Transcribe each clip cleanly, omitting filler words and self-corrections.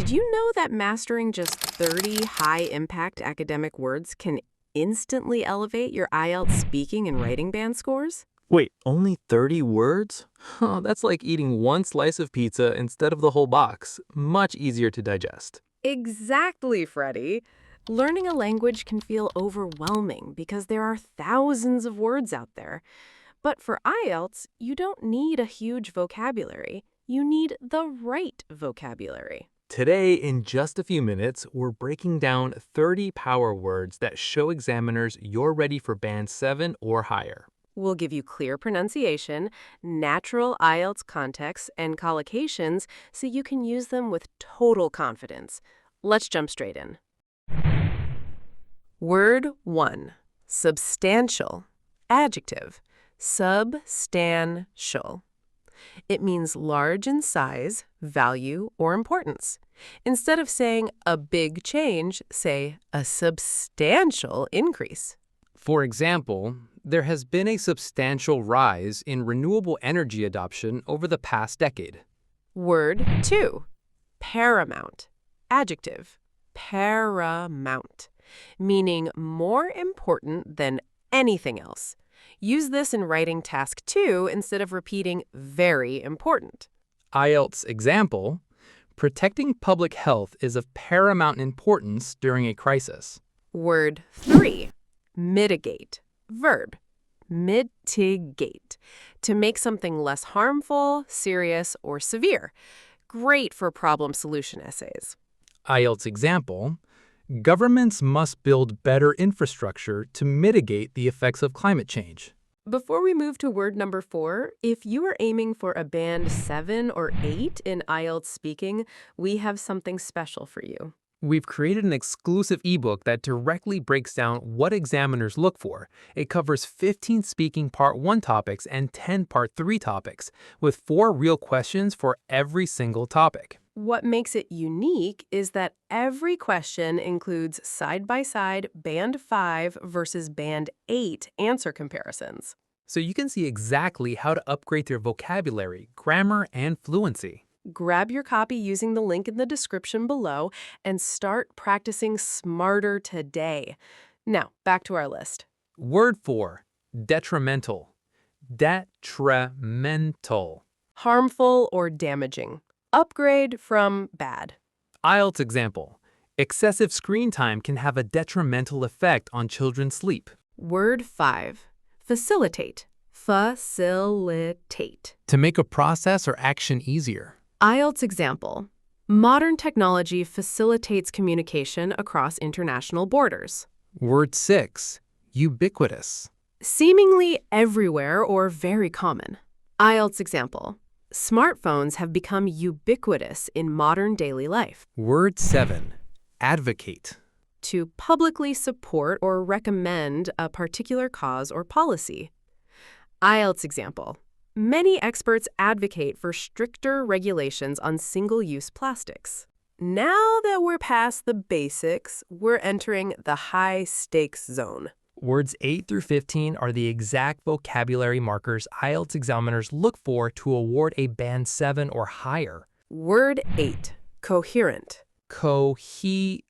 Did you know that mastering just 30 high-impact academic words can instantly elevate your IELTS speaking and writing band scores? Wait, only 30 words? That's like eating one slice of pizza instead of the whole box. Much easier to digest. Exactly, Freddie. Learning a language can feel overwhelming because there are thousands of words out there. But for IELTS, you don't need a huge vocabulary. You need the right vocabulary. Today, in just a few minutes, we're breaking down 30 power words that show examiners you're ready for Band 7 or higher. We'll give you clear pronunciation, natural IELTS context, and collocations so you can use them with total confidence. Let's jump straight in. Word 1. Substantial. Adjective. Substantial. It means large in size, value, or importance. Instead of saying a big change, say a substantial increase. For example, there has been a substantial rise in renewable energy adoption over the past decade. Word 2. Paramount. Adjective. Paramount. Meaning more important than anything else. Use this in writing task 2 instead of repeating very important. IELTS example: protecting public health is of paramount importance during a crisis. Word 3. Mitigate. Verb. Mitigate. To make something less harmful, serious, or severe. Great for problem-solution essays. IELTS example: governments must build better infrastructure to mitigate the effects of climate change. Before we move to word number 4, if you are aiming for a band 7 or 8 in IELTS speaking, we have something special for you. We've created an exclusive ebook that directly breaks down what examiners look for. It covers 15 speaking Part 1 topics and 10 Part 3 topics, with 4 real questions for every single topic. What makes it unique is that every question includes side-by-side Band 5 versus Band 8 answer comparisons. So you can see exactly how to upgrade your vocabulary, grammar, and fluency. Grab your copy using the link in the description below and start practicing smarter today. Now, back to our list. Word 4. Detrimental. Detrimental. Harmful or damaging. Upgrade from bad. IELTS example: excessive screen time can have a detrimental effect on children's sleep. Word 5. Facilitate. Facilitate. To make a process or action easier. IELTS example. Modern technology facilitates communication across international borders. Word 6. Ubiquitous. Seemingly everywhere or very common. IELTS example. Smartphones have become ubiquitous in modern daily life. Word 7. Advocate. To publicly support or recommend a particular cause or policy. IELTS example. Many experts advocate for stricter regulations on single-use plastics. Now that we're past the basics, we're entering the high-stakes zone. Words 8 through 15 are the exact vocabulary markers IELTS examiners look for to award a Band 7 or higher. Word 8. Coherent. Coherent.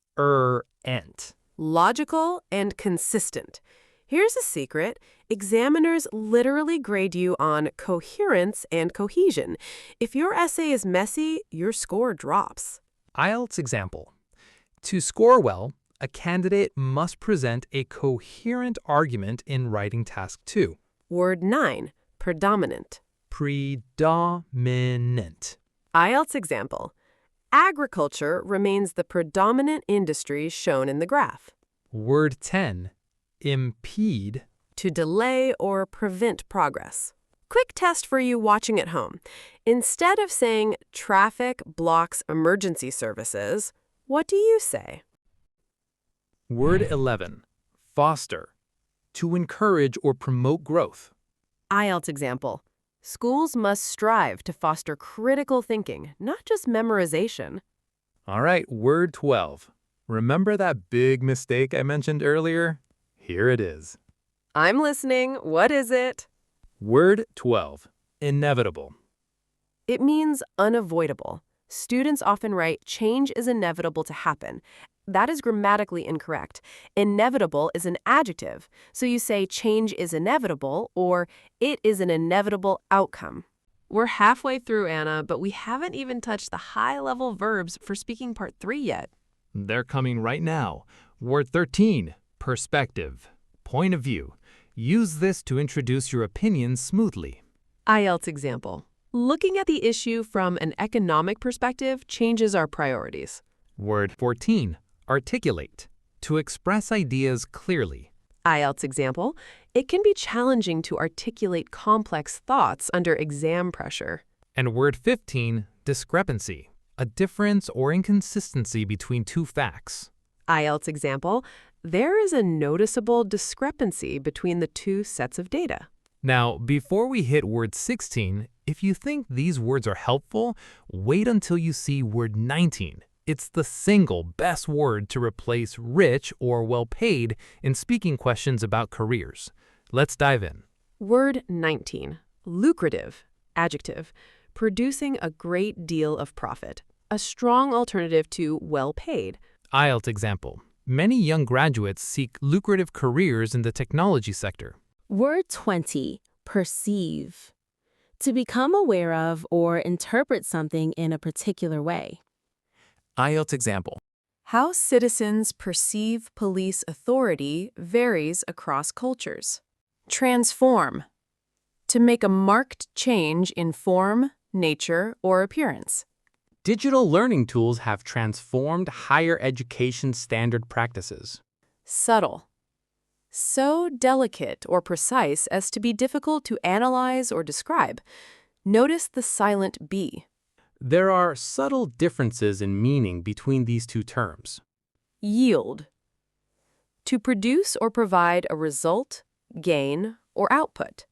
Logical and consistent. Here's a secret. Examiners literally grade you on coherence and cohesion. If your essay is messy, your score drops. IELTS example. To score well, a candidate must present a coherent argument in writing task 2. Word 9. Predominant. Predominant. IELTS example. Agriculture remains the predominant industry shown in the graph. Word 10. Impede. To delay or prevent progress. Quick test for you watching at home. Instead of saying traffic blocks emergency services, what do you say? Word 11. Foster. To encourage or promote growth. IELTS example. Schools must strive to foster critical thinking, not just memorization. All right, word 12. Remember that big mistake I mentioned earlier? Here it is. I'm listening. What is it? Word 12. Inevitable. It means unavoidable, Students often write, change is inevitable to happen. That is grammatically incorrect. Inevitable is an adjective, so you say change is inevitable or it is an inevitable outcome. We're halfway through, Anna, but we haven't even touched the high-level verbs for speaking part 3 yet. They're coming right now. Word 13, perspective, point of view. Use this to introduce your opinions smoothly. IELTS example. Looking at the issue from an economic perspective changes our priorities. Word 14, articulate, to express ideas clearly. IELTS example. It can be challenging to articulate complex thoughts under exam pressure. And word 15, discrepancy, a difference or inconsistency between two facts. IELTS example. There is a noticeable discrepancy between the two sets of data. Now, before we hit word 16, if you think these words are helpful, wait until you see word 19. It's the single best word to replace rich or well-paid in speaking questions about careers. Let's dive in. Word 19. Lucrative, adjective, producing a great deal of profit. A strong alternative to well-paid. IELTS example. Many young graduates seek lucrative careers in the technology sector. Word 20, perceive. To become aware of or interpret something in a particular way. IELTS example. How citizens perceive police authority varies across cultures. Transform. To make a marked change in form, nature, or appearance. Digital learning tools have transformed higher education standard practices. Subtle. So delicate or precise as to be difficult to analyze or describe. Notice the silent B. There are subtle differences in meaning between these two terms. Yield. To produce or provide a result, gain, or output.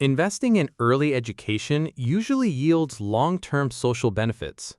Investing in early education usually yields long-term social benefits.